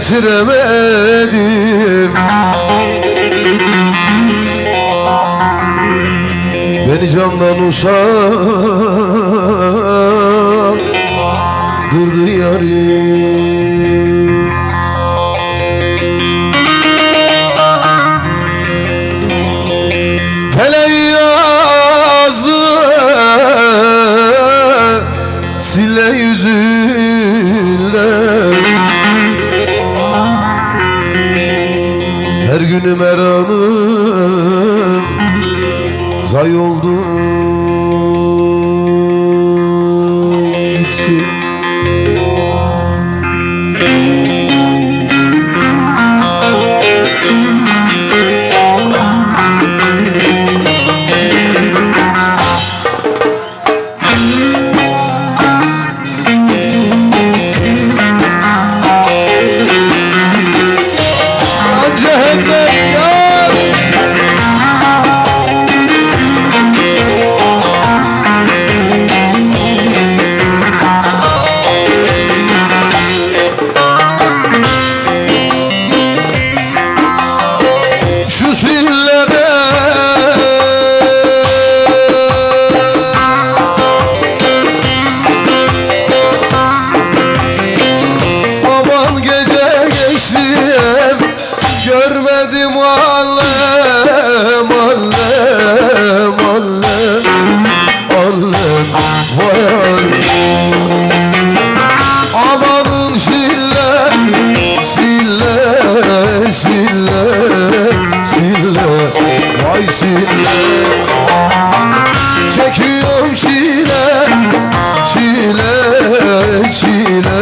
geçiremedim. Beni candan uzak durdu yarim. Feleği yazdı sile yüzüyle, her günüm her anım zay oldu gitti. Görmedim allem, allem, allem, allem, vay allem. Amanın sille, sille, sille, sille, vay sille. Çekiyorum çile, çile, çile,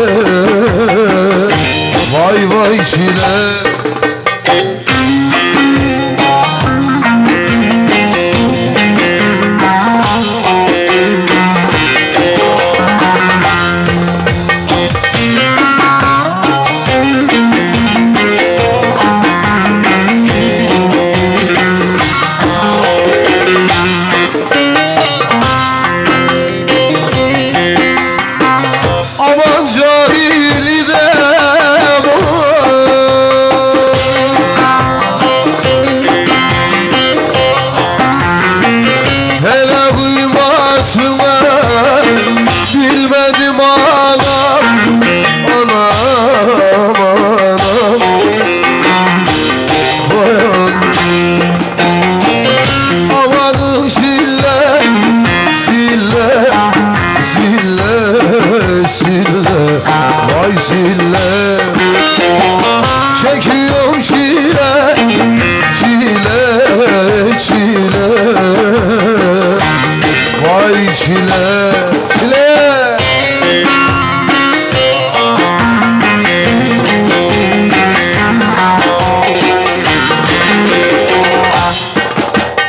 vay vay çile. Aman cahili de bu, hele kıymasına bilmedim anam, anam, anam, vay anam. Amanın sille, sille, sille, sille, vay sille. Çekiyorum çile, çile, çile, vay çile.